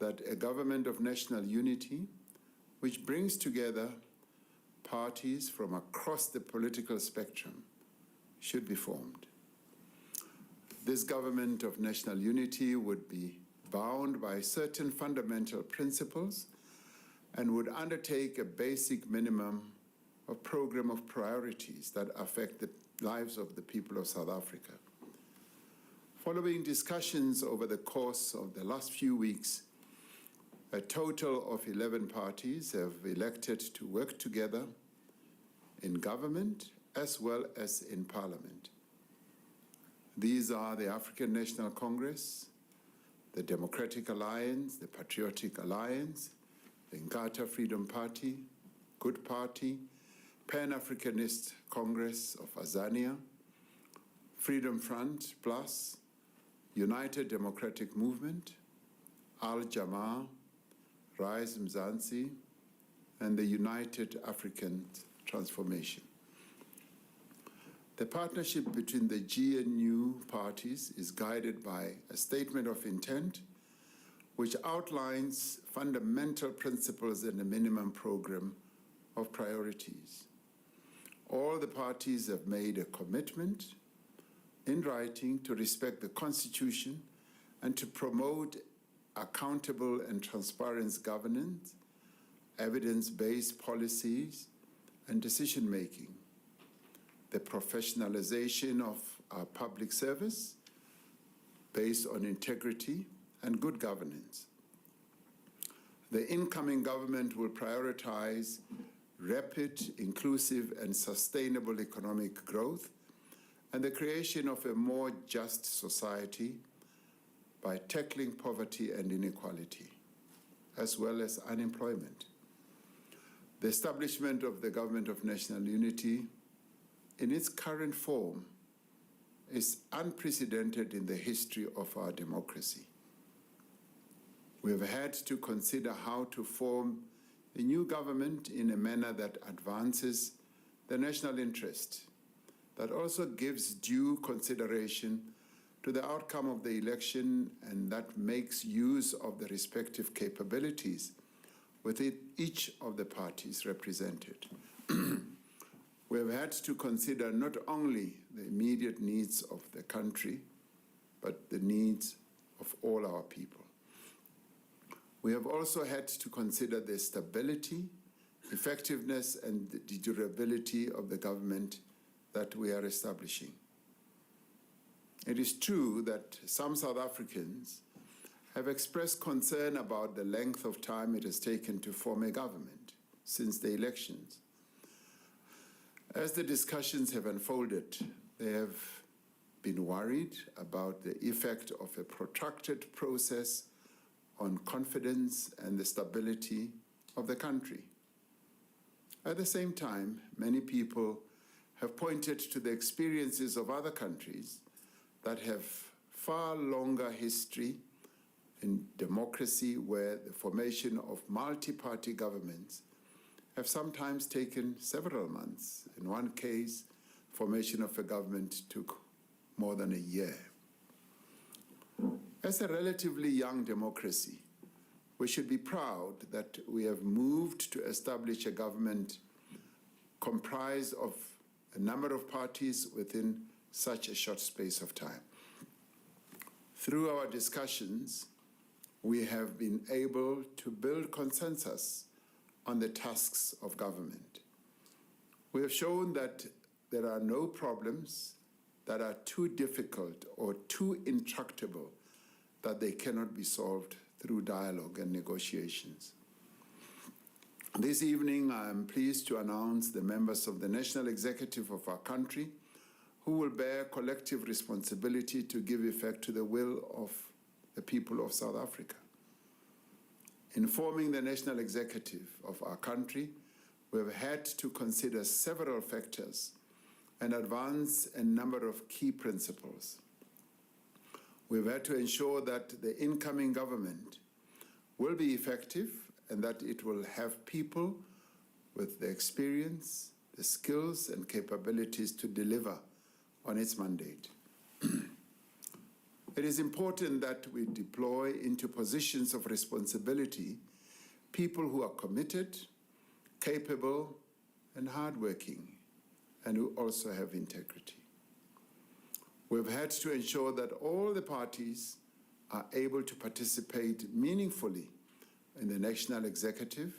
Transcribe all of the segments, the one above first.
that a government of national unity, which brings together parties from across the political spectrum, should be formed. This government of national unity would be bound by certain fundamental principles and would undertake a basic minimum of program of priorities that affect the lives of the people of South Africa. Following discussions over the course of the last few weeks, a total of 11 parties have elected to work together in government as well as in parliament. These are the African National Congress, the Democratic Alliance, the Patriotic Alliance, the Inkatha Freedom Party, Good Party, Pan-Africanist Congress of Azania, Freedom Front Plus, United Democratic Movement, Al-Jamaa, Rise Mzansi, and the United African Transformation. The partnership between the GNU parties is guided by a statement of intent which outlines fundamental principles and a minimum program of priorities. All the parties have made a commitment in writing to respect the Constitution and to promote accountable and transparent governance, evidence-based policies, and decision-making, the professionalization of our public service based on integrity and good governance. The incoming government will prioritize rapid, inclusive, and sustainable economic growth and the creation of a more just society by tackling poverty and inequality, as well as unemployment. The establishment of the Government of National Unity in its current form is unprecedented in the history of our democracy. We have had to consider how to form a new government in a manner that advances the national interest, that also gives due consideration to the outcome of the election and that makes use of the respective capabilities within each of the parties represented. We have had to consider not only the immediate needs of the country, but the needs of all our people. We have also had to consider the stability, effectiveness, and the durability of the government that we are establishing. It is true that some South Africans have expressed concern about the length of time it has taken to form a government since the elections. As the discussions have unfolded, they have been worried about the effect of a protracted process on confidence and the stability of the country. At the same time, many people have pointed to the experiences of other countries that have far longer history in democracy, where the formation of multi-party governments have sometimes taken several months. In one case, formation of a government took more than a year. As a relatively young democracy, we should be proud that we have moved to establish a government comprised of a number of parties within such a short space of time. Through our discussions, we have been able to build consensus on the tasks of government. We have shown that there are no problems that are too difficult or too intractable that they cannot be solved through dialogue and negotiations. This evening, I am pleased to announce the members of the National Executive of our country who will bear collective responsibility to give effect to the will of the people of South Africa. In forming the National Executive of our country, we have had to consider several factors and advance a number of key principles. We've had to ensure that the incoming government will be effective and that it will have people with the experience, the skills, and capabilities to deliver on its mandate. It is important that we deploy into positions of responsibility people who are committed, capable, and hardworking, and who also have integrity. We've had to ensure that all the parties are able to participate meaningfully in the national executive,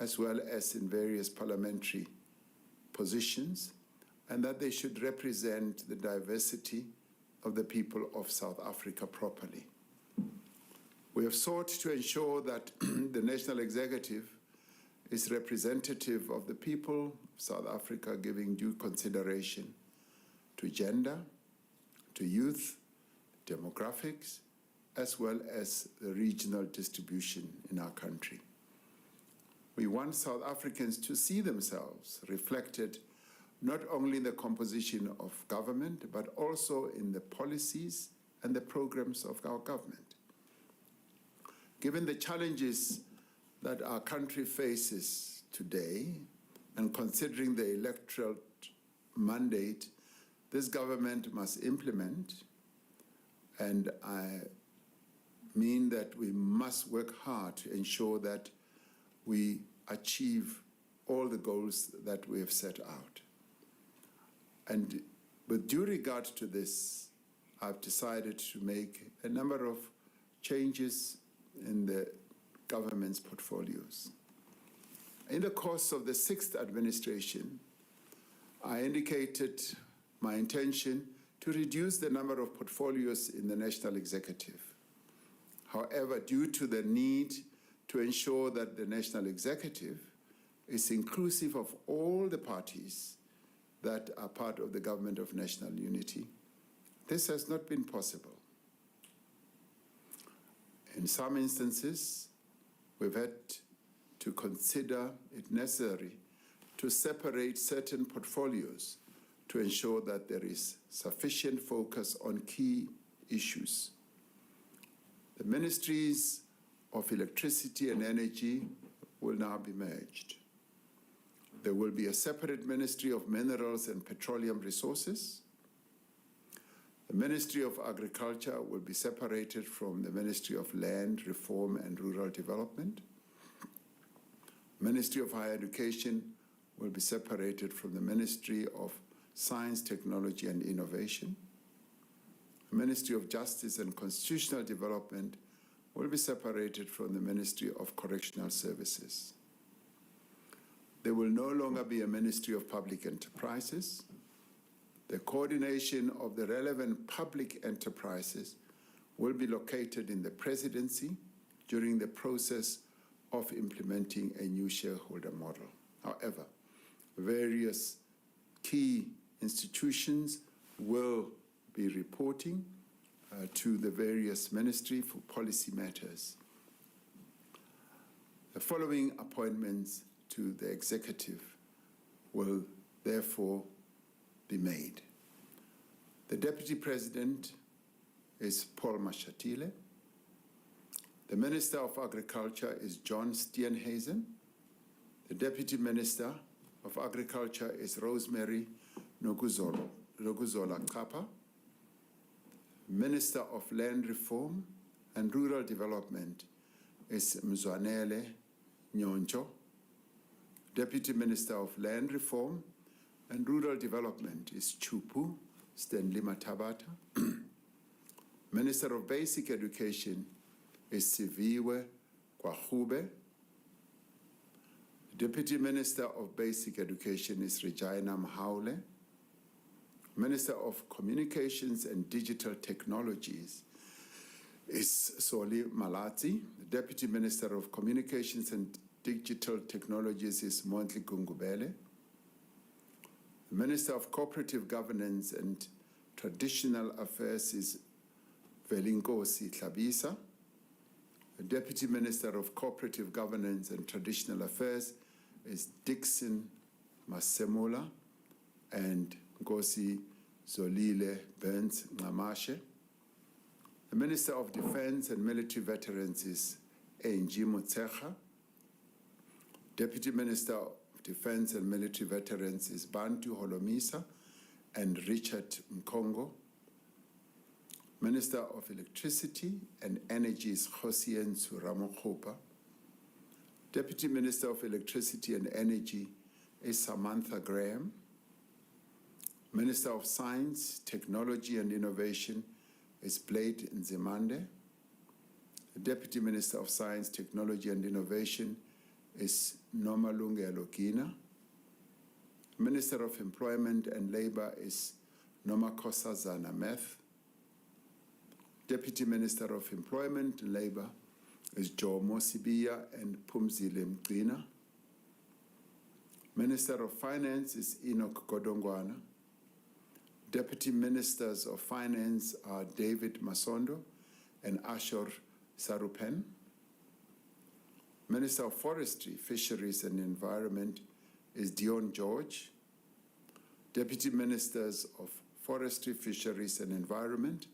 as well as in various parliamentary positions, and that they should represent the diversity of the people of South Africa properly. We have sought to ensure that the national executive is representative of the people of South Africa, giving due consideration to gender, to youth, demographics, as well as the regional distribution in our country. We want South Africans to see themselves reflected not only in the composition of government, but also in the policies and the programs of our government. Given the challenges that our country faces today, and considering the electoral mandate this government must implement, and I mean that we must work hard to ensure that we achieve all the goals that we have set out. And with due regard to this, I've decided to make a number of changes in the government's portfolios. In the course of the 6th administration, I indicated my intention to reduce the number of portfolios in the national executive. However, due to the need to ensure that the national executive is inclusive of all the parties that are part of the government of national unity, this has not been possible. In some instances, we've had to consider it necessary to separate certain portfolios to ensure that there is sufficient focus on key issues. The ministries of electricity and energy will now be merged. There will be a separate Ministry of Minerals and Petroleum Resources. The Ministry of Agriculture will be separated from the Ministry of Land, Reform and Rural Development. Ministry of Higher Education will be separated from the Ministry of Science, Technology and Innovation. The Ministry of Justice and Constitutional Development will be separated from the Ministry of Correctional Services. There will no longer be a Ministry of Public Enterprises. The coordination of the relevant public enterprises will be located in the presidency during the process of implementing a new shareholder model. However, various key institutions will be reporting to the various ministries for policy matters. The following appointments to the executive will therefore be made. The Deputy President is Paul Mashatile. The Minister of Agriculture is John Steenhuisen. The Deputy Minister of Agriculture is Rosemary Nokuzola Kapa. Minister of Land Reform and Rural Development is Mzwanele Nyoncho. Deputy Minister of Land Reform and Rural Development is Chupu Stanley Matabata. Minister of Basic Education is Siviwe Kwahube. Deputy Minister of Basic Education is Regina Mahaule. Minister of Communications and Digital Technologies is Soli Malati. Deputy Minister of Communications and Digital Technologies is Mondli Gungubele. Minister of Cooperative Governance and Traditional Affairs is Velinkosi Tlabisa. The Deputy Minister of Cooperative Governance and Traditional Affairs is Dixon Masemola and Ngosi Zolile Burns Ngamashe. The Minister of Defense and Military Veterans is Angie Mutsecha. Deputy Minister of Defense and Military Veterans is Bantu Holomisa and Richard Mkongo. Minister of Electricity and Energy is Cyril Ramaphosa. Deputy Minister of Electricity and Energy is Samantha Graham. Minister of Science, Technology and Innovation is Blade Nzimande. The Deputy Minister of Science, Technology and Innovation is Nomalungelo Gina. Minister of Employment and Labor is Nomakosazana Meth. Deputy Minister of Employment and Labor is Jomo Sibiya and Pumzile Mgcina. Minister of Finance is Enoch Godongwana. Deputy Ministers of Finance are David Masondo and Ashor Sarupen. Minister of Forestry, Fisheries and Environment is Dion George. Deputy Ministers of Forestry, Fisheries and Environment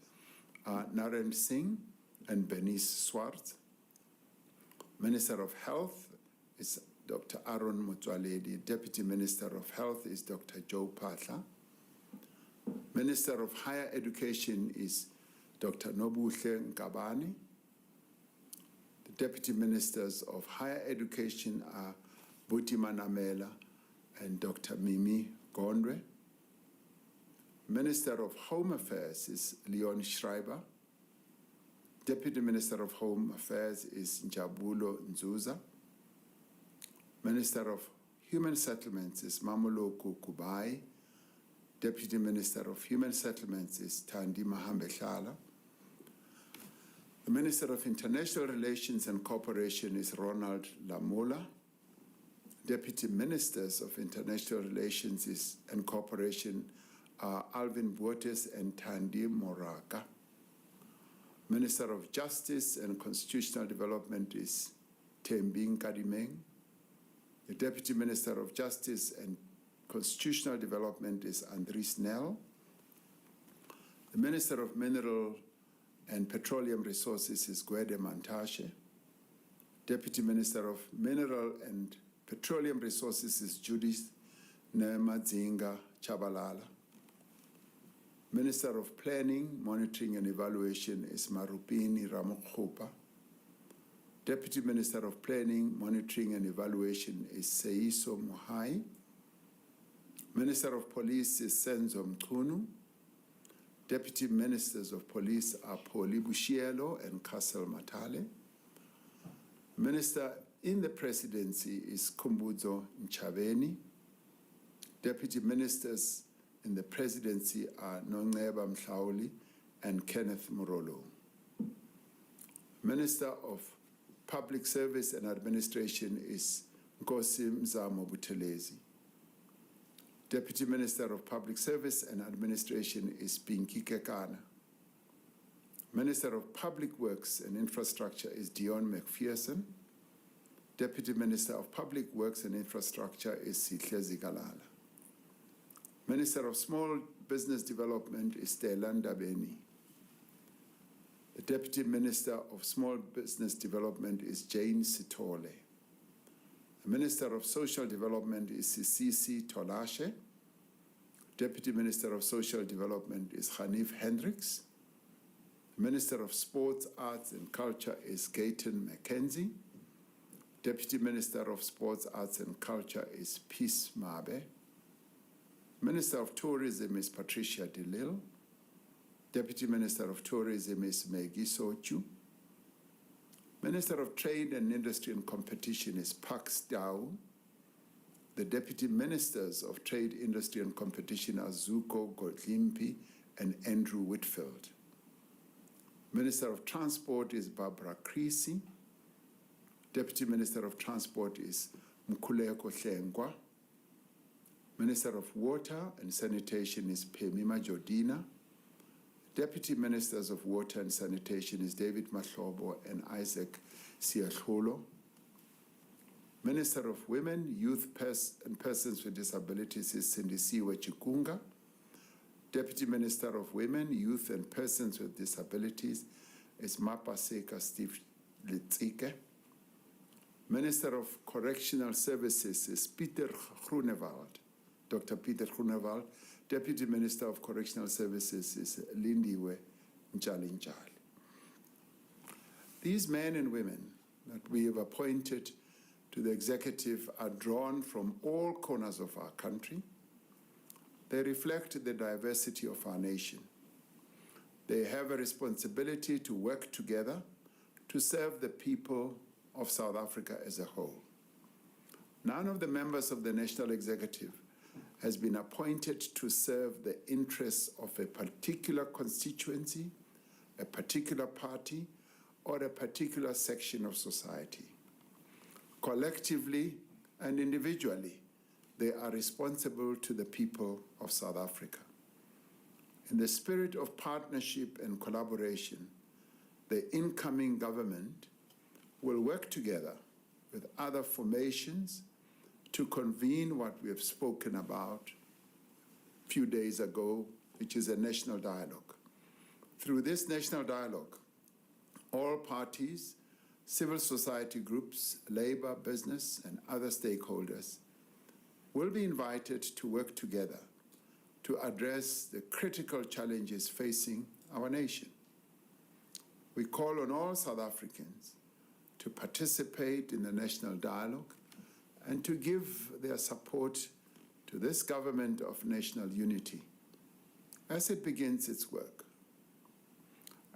are Naren Singh and Bernice Swart. Minister of Health is Dr. Aaron Motsoaledi. Deputy Minister of Health is Dr. Joe Patla. Minister of Higher Education is Dr. Nobuhle Nkabani. The Deputy Ministers of Higher Education are Buti Manamela and Dr. Mimi Gondwe. Minister of Home Affairs is Leon Schreiber. Deputy Minister of Home Affairs is Njabulo Nzuza. Minister of Human Settlements is Mamoloko Kubai. Deputy Minister of Human Settlements is Thandi Mahambehlala. The Minister of International Relations and Cooperation is Ronald Lamola. Deputy Ministers of International Relations and Cooperation are Alvin Buotes and Thandi Moraka. Minister of Justice and Constitutional Development is Thembing Kadimeng. The Deputy Minister of Justice and Constitutional Development is Andries Nel. The Minister of Mineral and Petroleum Resources is Gwede Mantashe. Deputy Minister of Mineral and Petroleum Resources is Judith Nemadzinga Chabalala. Minister of Planning, Monitoring and Evaluation is Marupini Ramokgopa. Deputy Minister of Planning, Monitoring and Evaluation is Seiso Muhai. Minister of Police is Senzo Mkunu. Deputy Ministers of Police are Poli Bushielo and Castle Matale. Minister in the Presidency is Kumbuzo Nchabeni. Deputy Ministers in the Presidency are Nongeba Mhlauli and Kenneth Murolo. Minister of Public Service and Administration is Nkosi Mzamo Buthelezi. Deputy Minister of Public Service and Administration is Pinky Kekana. Minister of Public Works and Infrastructure is Dion McPherson. Deputy Minister of Public Works and Infrastructure is Sihle Zikalala. Minister of Small Business Development is Delanda Beni. The Deputy Minister of Small Business Development is Jane Sitole. The Minister of Social Development is Sisisi Tolashe. Deputy Minister of Social Development is Hanif Hendricks. The Minister of Sports, Arts and Culture is Gayton McKenzie. Deputy Minister of Sports, Arts and Culture is Peace Mabe. Minister of Tourism is Patricia DeLille. Deputy Minister of Tourism is Maggie Sochu. Minister of Trade and Industry and Competition is Pax Dao. The Deputy Ministers of Trade, Industry and Competition are Zuko Godlimpi and Andrew Whitfield. Minister of Transport is Barbara Creasy. Deputy Minister of Transport is Mkhuleko Hlengwa. Minister of Water and Sanitation is Phemima Jodina. Deputy Ministers of Water and Sanitation is David Mahlobo and Isaac Siakholo. Minister of Women, Youth and Persons with Disabilities is Sindisiwe Chikunga. Deputy Minister of Women, Youth and Persons with Disabilities is Mapaseka Steve Litzike. Minister of Correctional Services is Peter Groenewald. Dr. Peter Groenewald. Deputy Minister of Correctional Services is Lindiwe Njali Njali. These men and women that we have appointed to the executive are drawn from all corners of our country. They reflect the diversity of our nation. They have a responsibility to work together to serve the people of South Africa as a whole. None of the members of the National Executive has been appointed to serve the interests of a particular constituency, a particular party, or a particular section of society. Collectively and individually, they are responsible to the people of South Africa. In the spirit of partnership and collaboration, the incoming government will work together with other formations to convene what we have spoken about a few days ago, which is a national dialogue. Through this national dialogue, all parties, civil society groups, labor, business, and other stakeholders will be invited to work together to address the critical challenges facing our nation. We call on all South Africans to participate in the national dialogue and to give their support to this government of national unity as it begins its work.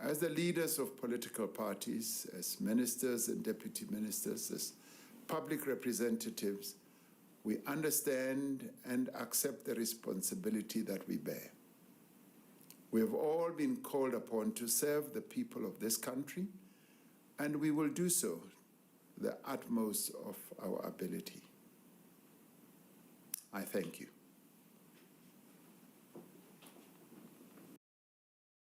As the leaders of political parties, as ministers and deputy ministers, as public representatives, we understand and accept the responsibility that we bear. We have all been called upon to serve the people of this country, and we will do so to the utmost of our ability. I thank you.